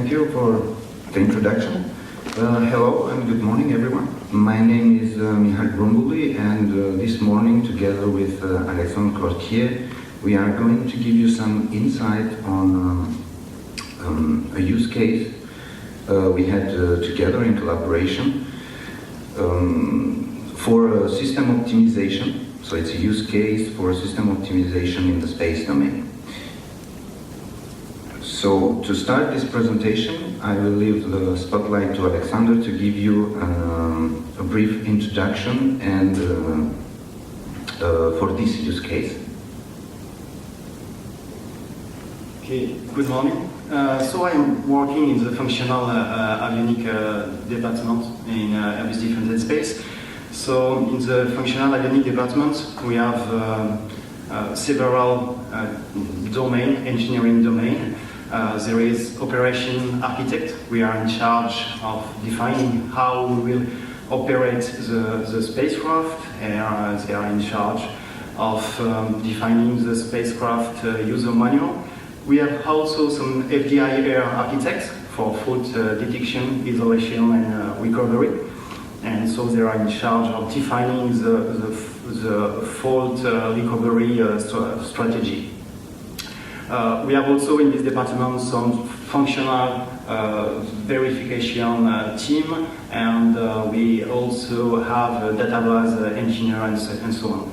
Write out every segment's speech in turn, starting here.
thank you for the introduction. Hello and good morning, everyone. My name is Michal Brumbuly, and this morning, together with Alexandre Cortier, we are going to give you some insight on a use case we had together in collaboration for system optimization. So it's a use case for system optimization in the space domain. So to start this presentation, I will leave the spotlight to Alexander to give you a brief introduction and for this use case. Okay, good morning. So I'm working in the functional avionics department in Airbus Defence Space. So in the functional avionics department, we have several engineering domain. There is operation architect. We are in charge of defining how we will operate the spacecraft. They are in charge of defining the spacecraft user manual. We have also some FDI architects for fault detection, isolation, and recovery. And so they are in charge of defining the fault recovery strategy. We have also in this department some functional verification team, and we also have a database engineer and so on.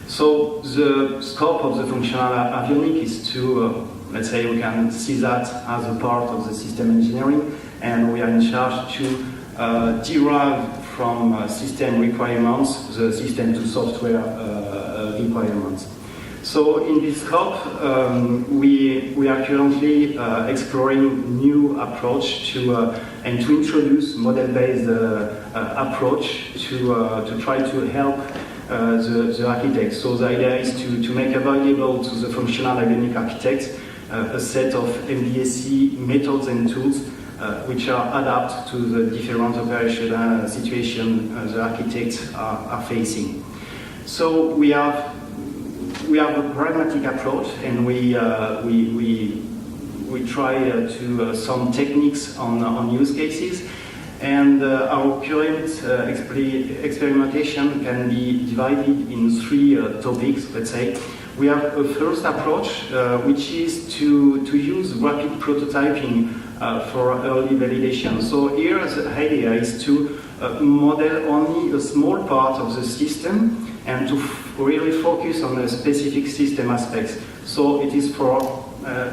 So the scope of the functional avionics is to, let's say, we can see that as a part of the system engineering, and we are in charge to derive from system requirements the system to software requirements. So in this scope, we are currently exploring new approach and to introduce model-based approach to try to help the architects. So the idea is to make available to the functional avionics architects a set of MBSE methods and tools which are adapted to the different operational situations the architects are facing. So we have a pragmatic approach, and we try to some techniques on use cases, and our current experimentation can be divided in three topics. Let's say we have a first approach, which is to use rapid prototyping for early validation. So here the idea is to model only a small part of the system and to really focus on the specific system aspects. So it is for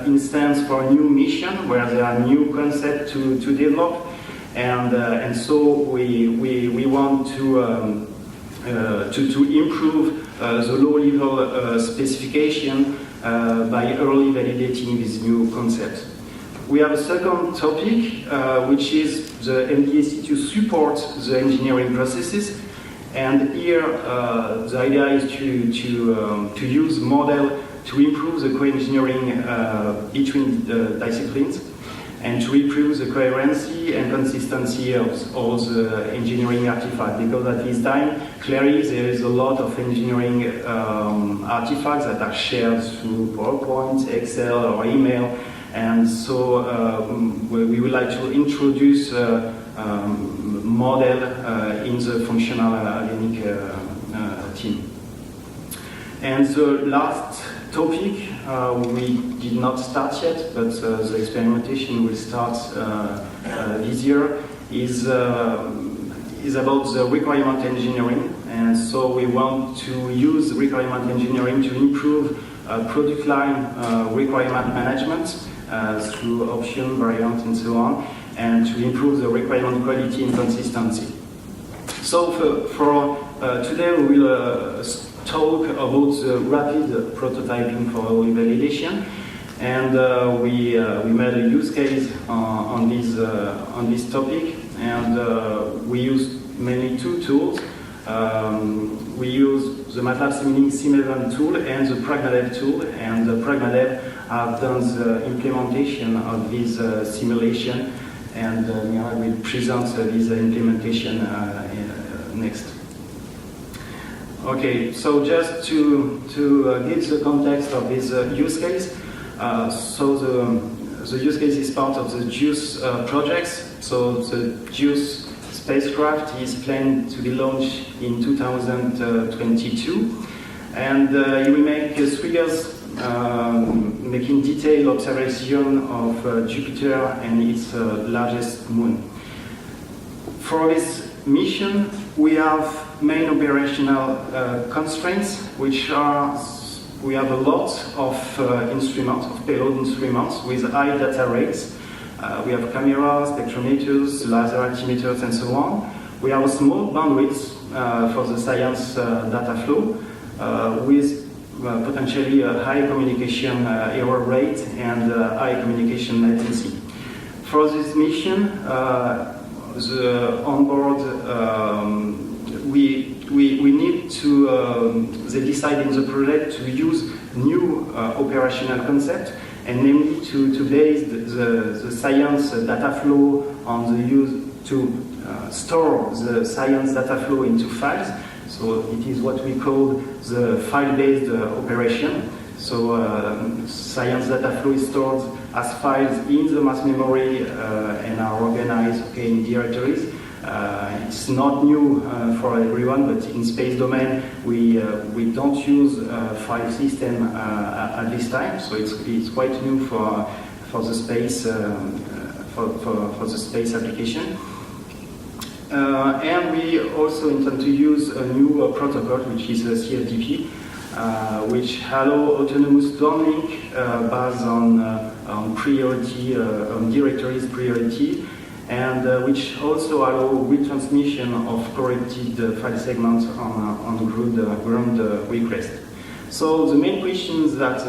instance for a new mission where there are new concepts to develop, and so we want to improve the low-level specification by early validating these new concepts. We have a second topic, which is the MDSE to support the engineering processes. And here, the idea is to use model to improve the co-engineering between the disciplines and to improve the coherency and consistency of all the engineering artifacts. Because at this time, clearly there is a lot of engineering artifacts that are shared through PowerPoint, Excel, or email. And so we would like to introduce model in the functional avionics team. And the last topic, we did not start yet, but the experimentation will start this year, is about the requirement engineering. And so we want to use requirement engineering to improve product line requirement management through option, variant, and so on, and to improve the requirement quality and consistency. So for today we will talk about the rapid prototyping for early validation, and we made a use case on this topic, and we used mainly two tools. We use the MATLAB Simulink Sim11 tool and the Pragmatist tool, and the Pragmatist have done the implementation of this simulation, and I will present this implementation next. Okay, so just to give the context of this use case, so the use case is part of the JuIcE projects. So the JuIcE spacecraft is planned to be launched in 2022, and it will make 3 years making detailed observation of Jupiter and its largest moon. For this mission, we have main operational constraints, which are we have a lot of instruments, of payload instruments with high data rates. We have cameras, spectrometers, laser altimeters, and so on. We have a small bandwidth for the science data flow with potentially a high communication error rate and high communication latency. For this mission, the onboard, we need to, they decide in the project to use new operational concept, and namely to base the science data flow on the use to store the science data flow into files. So it is what we call the file-based operation. So science data flow is stored as files in the mass memory and are organized in directories. It's not new for everyone, but in space domain we don't use file system at this time. So it's quite new for the space for the space application. And we also intend to use a new protocol, which is CFDP, which allow autonomous downlink based on priority, on directories priority, and which also allow retransmission of corrected file segments on ground request. So the main questions that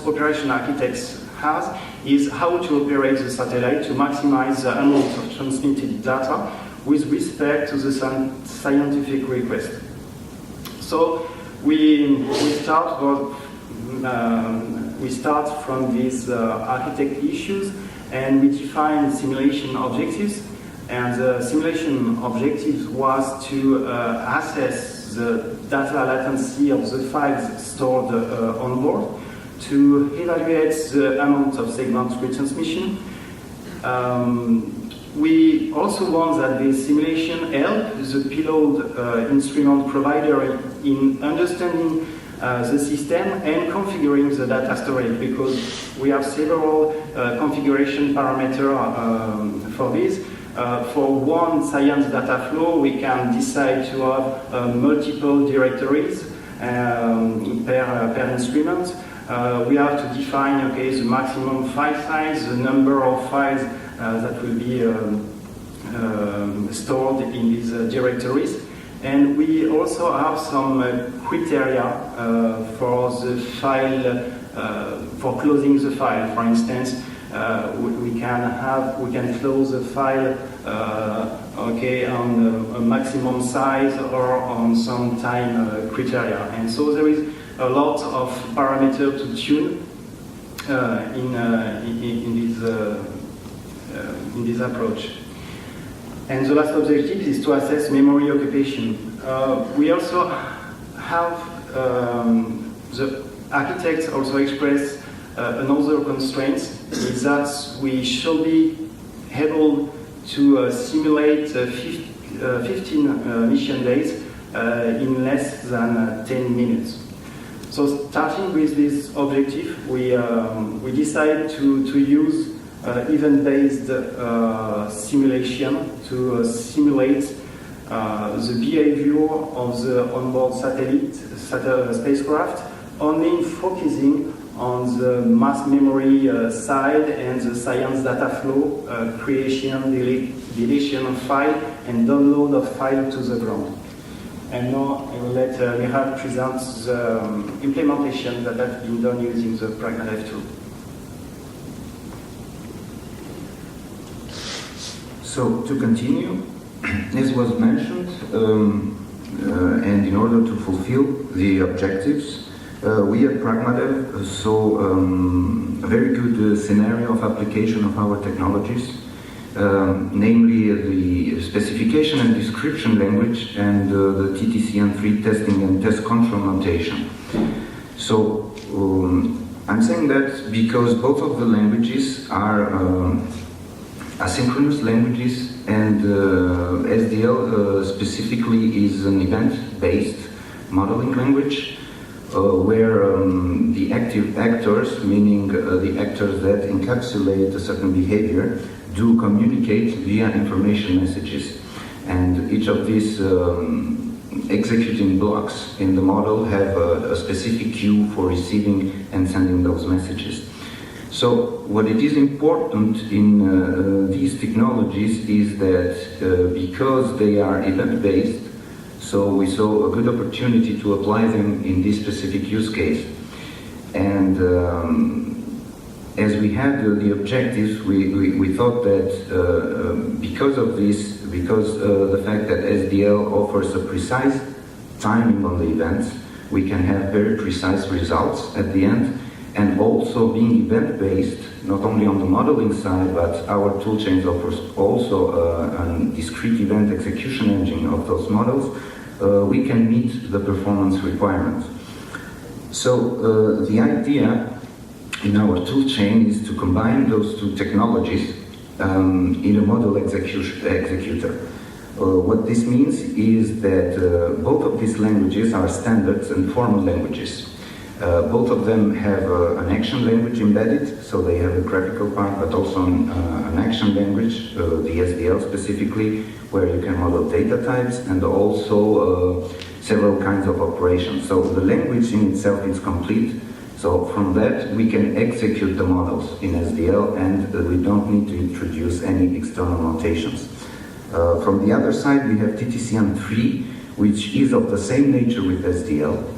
operation architects has is how to operate the satellite to maximize the amount of transmitted data with respect to the scientific request. So we start from these architect issues, and we define simulation objectives. And the simulation objective was to assess the data latency of the files stored on board, to evaluate the amount of segment retransmission. We also want that the simulation help the payload instrument provider in understanding the system and configuring the data storage, because we have several configuration parameters for this. For one science data flow, we can decide to have multiple directories per instrument. We have to define the maximum file size, the number of files that will be stored in these directories. And we also have some criteria for the file, for closing the file. For instance, we can close the file on a maximum size or on some time criteria. And so there is a lot of parameters to tune in this approach. And the last objective is to assess memory occupation. We also have the architects also express another constraint, is that we should be able to simulate 15 mission days in less than 10 minutes. So starting with this objective, we decide to use event-based simulation to simulate the behavior of the onboard spacecraft, only focusing on the mass memory side and the science data flow, creation, deletion of file, and download of file to the ground. And now I will let Mihal present the implementation that has been done using the Pragmatist tool. So to continue, as was mentioned, and in order to fulfill the objectives, we at Pragmatist saw a very good scenario of application of our technologies, namely the specification and description language and the TTCN3 testing and test control notation. So I'm saying that because both of the languages are asynchronous languages, and SDL specifically is an event-based modeling language where the active actors, meaning the actors that encapsulate a certain behavior, do communicate via information messages. And each of these executing blocks in the model have a specific queue for receiving and sending those messages. So what it is important in these technologies is that because they are event-based, so we saw a good opportunity to apply them in this specific use case. And as we had the objectives, we thought that because of this, because the fact that SDL offers a precise timing on the events, we can have very precise results at the end. And also being event-based, not only on the modeling side, but our toolchain offers also a discrete event execution engine of those models, we can meet the performance requirements. So the idea in our toolchain is to combine those two technologies in a model executor. What this means is that both of these languages are standards and formal languages. Both of them have an action language embedded, so they have a graphical part, but also an action language, the SDL specifically, where you can model data types and also several kinds of operations. So the language in itself is complete. So from that, we can execute the models in SDL, and we don't need to introduce any external notations. From the other side, we have TTCN3, which is of the same nature with SDL.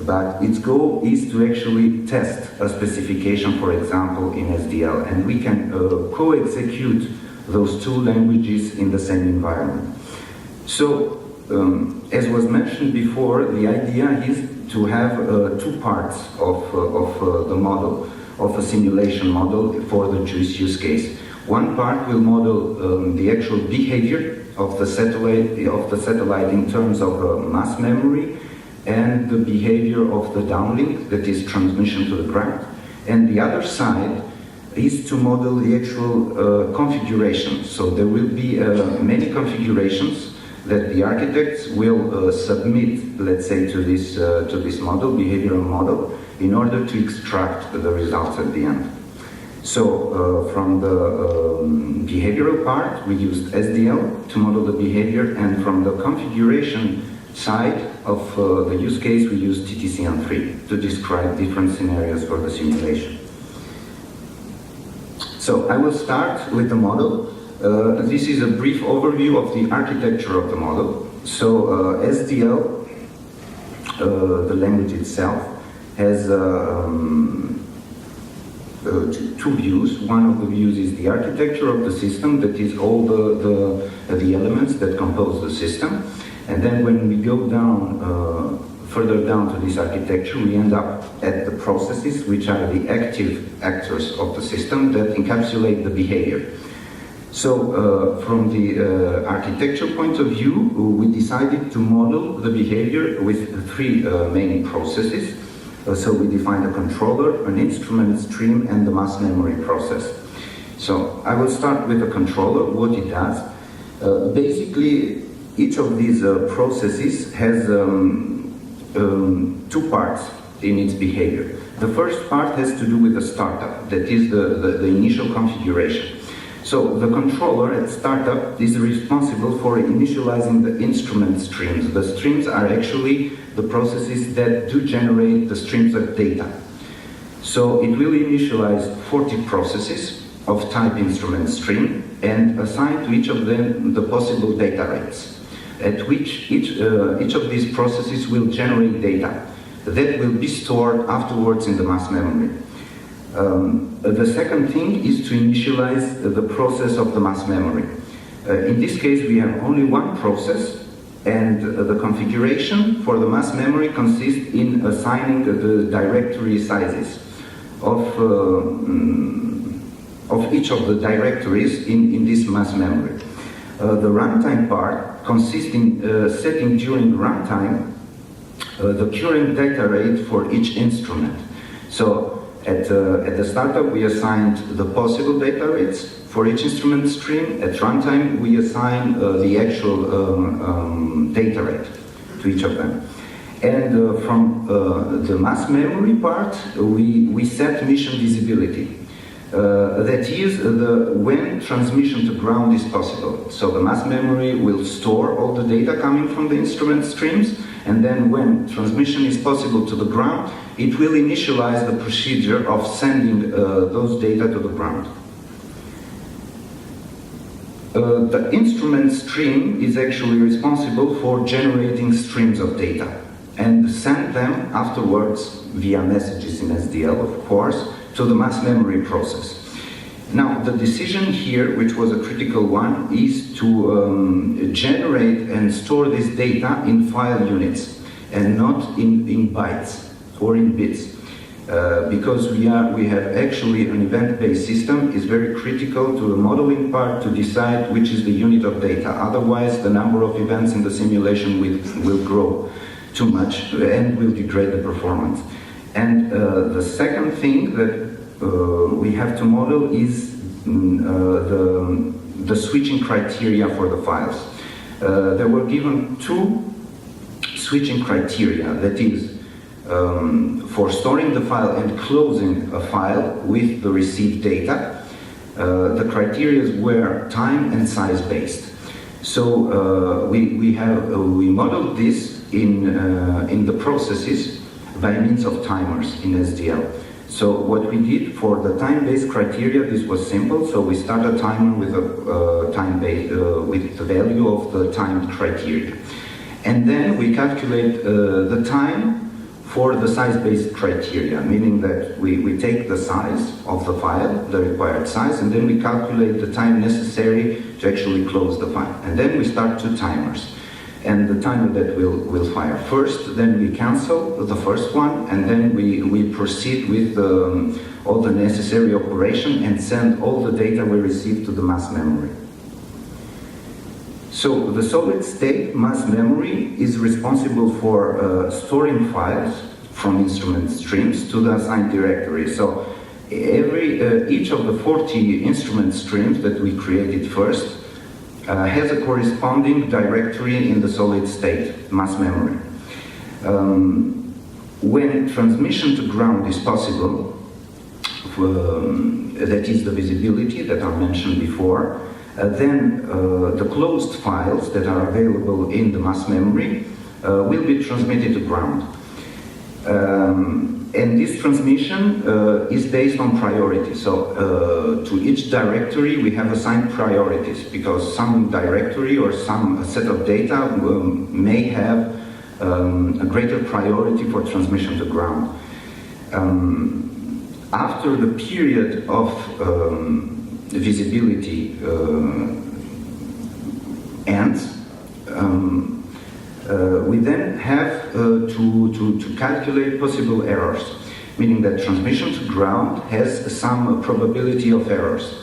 But its goal is to actually test a specification, for example, in SDL, and we can co-execute those two languages in the same environment. So, as was mentioned before, the idea is to have two parts of the model, of a simulation model for the JuIcE use case. One part will model the actual behavior of the satellite in terms of mass memory, and the behavior of the downlink, that is transmission to the ground. And the other side is to model the actual configuration. So there will be many configurations that the architects will submit, let's say, to this model, behavioral model, in order to extract the results at the end. So from the behavioral part, we used SDL to model the behavior, and from the configuration side of the use case, we use TTCN3 to describe different scenarios for the simulation. So I will start with the model. This is a brief overview of the architecture of the model. So SDL, the language itself, has two views. One of the views is the architecture of the system, that is all the elements that compose the system. And then when we go down, further down to this architecture, we end up at the processes, which are the active actors of the system that encapsulate the behavior. So from the architecture point of view, we decided to model the behavior with three main processes. So we defined a controller, an instrument stream, and the mass memory process. So I will start with the controller, what it does. Basically, each of these processes has two parts in its behavior. The first part has to do with the startup, that is the initial configuration. So the controller at startup is responsible for initializing the instrument streams. The streams are actually the processes that do generate the streams of data. So it will initialize 40 processes of type instrument stream and assign to each of them the possible data rates, at which each of these processes will generate data that will be stored afterwards in the mass memory. The second thing is to initialize the process of the mass memory. In this case, we have only one process, and the configuration for the mass memory consists in assigning the directory sizes of each of the directories in this mass memory. The runtime part consists in setting during runtime the current data rate for each instrument. So at the startup, we assigned the possible data rates for each instrument stream. At runtime, we assign the actual data rate to each of them. And from the mass memory part, we set mission visibility. That is when transmission to ground is possible. So the mass memory will store all the data coming from the instrument streams, and then when transmission is possible to the ground, it will initialize the procedure of sending those data to the ground. The instrument stream is actually responsible for generating streams of data and send them afterwards via messages in SDL, of course, to the mass memory process. Now, the decision here, which was a critical one, is to generate and store this data in file units and not in bytes or in bits. Because we have actually an event-based system, is very critical to the modeling part to decide which is the unit of data. Otherwise, the number of events in the simulation will grow too much and will degrade the performance. And the second thing that we have to model is the switching criteria for the files. There were given two switching criteria, that is, for storing the file and closing a file with the received data. The criteria were time and size based. So we modeled this in the processes by means of timers in SDL. So what we did for the time-based criteria, this was simple. So we start a timer with a with the value of the timed criteria, and then we calculate the time for the size-based criteria, meaning that we take the size of the file, the required size, and then we calculate the time necessary to actually close the file. And then we start two timers. And the timer that will fire first, then we cancel the first one, and then we proceed with all the necessary operation and send all the data we receive to the mass memory. So the solid state mass memory is responsible for storing files from instrument streams to the assigned directory. So each of the 40 instrument streams that we created first has a corresponding directory in the solid state mass memory. When transmission to ground is possible, that is the visibility that I mentioned before, then the closed files that are available in the mass memory will be transmitted to ground. And this transmission is based on priority. So to each directory we have assigned priorities, because some directory or some set of data may have a greater priority for transmission to ground. After the period of visibility ends, we then have to calculate possible errors, meaning that transmission to ground has some probability of errors.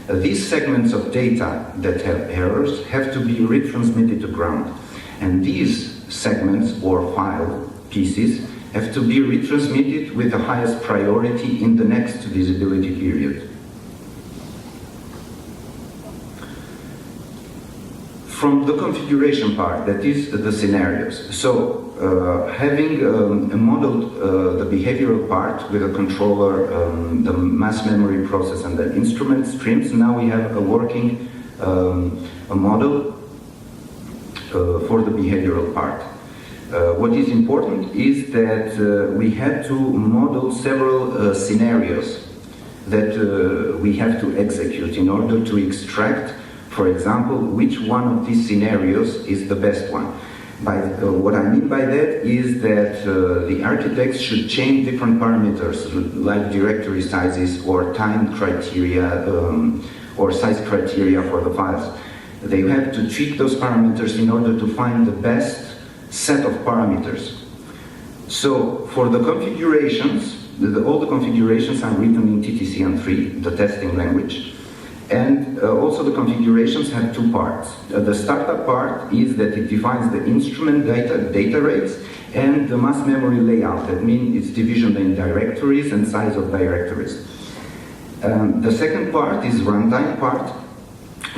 These segments of data that have errors have to be retransmitted to ground, and these segments or file pieces have to be retransmitted with the highest priority in the next visibility period. From the configuration part, that is the scenarios. So having modeled the behavioral part with a controller, the mass memory process and the instrument streams, now we have a working a model for the behavioral part. What is important is that we had to model several scenarios that we have to execute in order to extract, for example, which one of these scenarios is the best one. What I mean by that is that the architects should change different parameters like directory sizes or time criteria or size criteria for the files. They have to tweak those parameters in order to find the best set of parameters. So for the configurations, all the configurations are written in TTCN3, the testing language. And also the configurations have two parts. The startup part is that it defines the instrument data rates and the mass memory layout. That means its division in directories and size of directories. The second part is runtime part,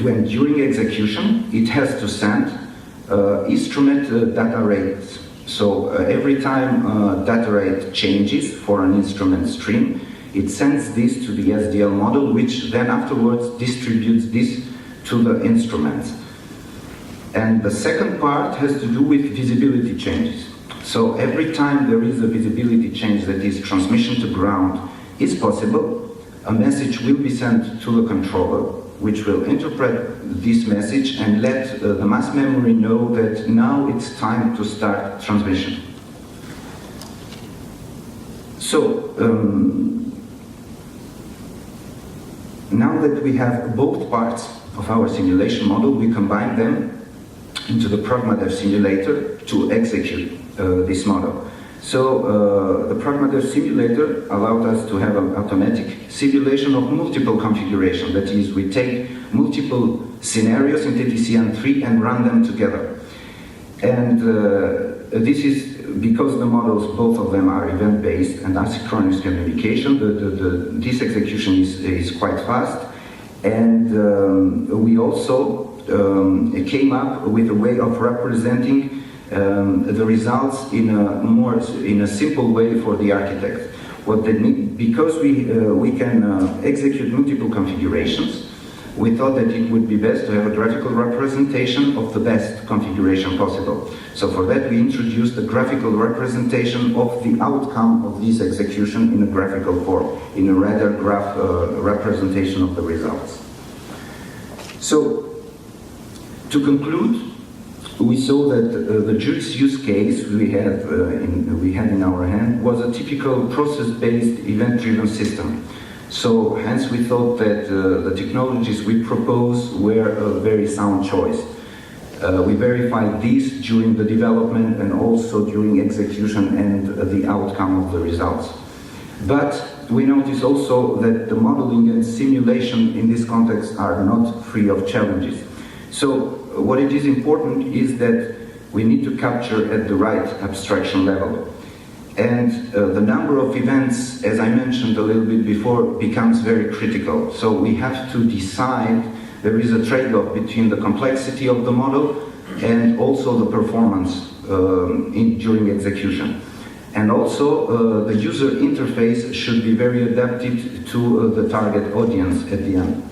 when during execution it has to send instrument data rates. So every time data rate changes for an instrument stream, it sends this to the SDL model, which then afterwards distributes this to the instruments. And the second part has to do with visibility changes. So every time there is a visibility change, that is transmission to ground is possible, a message will be sent to the controller, which will interpret this message and let the mass memory know that now it's time to start transmission. So, now that we have both parts of our simulation model, we combine them into the Pragmatist simulator to execute this model. So the Pragmatist simulator allowed us to have an automatic simulation of multiple configuration. That is, we take multiple scenarios in TTCN3 and run them together. And this is because the models, both of them are event-based and asynchronous communication. This execution is quite fast. And we also came up with a way of representing the results in a simple way for the architect. What that means, because we can execute multiple configurations, we thought that it would be best to have a graphical representation of the best configuration possible. So for that we introduced a graphical representation of the outcome of this execution in a graphical form, in a radar graph representation of the results. So to conclude, we saw that the JuIcE use case we had in our hand was a typical process-based, event-driven system. So hence we thought that the technologies we propose were a very sound choice. We verified this during the development and also during execution and the outcome of the results. But we notice also that the modeling and simulation in this context are not free of challenges. So what it is important is that we need to capture at the right abstraction level. And the number of events, as I mentioned a little bit before, becomes very critical. So we have to decide, there is a trade-off between the complexity of the model and also the performance during execution. And also the user interface should be very adapted to the target audience at the end.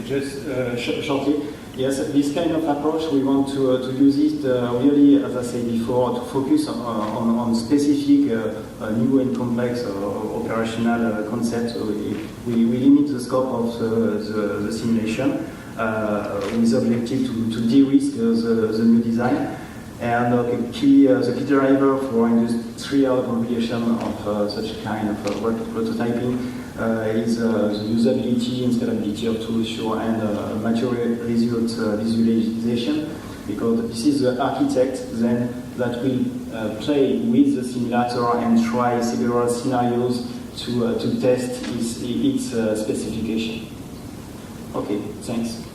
Just shortly, yes, this kind of approach, we want to use it really, as I said before, to focus on specific new and complex operational concepts. We limit the scope of the simulation with the objective to de-risk the new design. And the key driver for industrial compilation of such kind of prototyping is the usability and scalability of tools and material result visualization, because this is the architect then that will play with the simulator and try several scenarios to test its specification. Okay, thanks.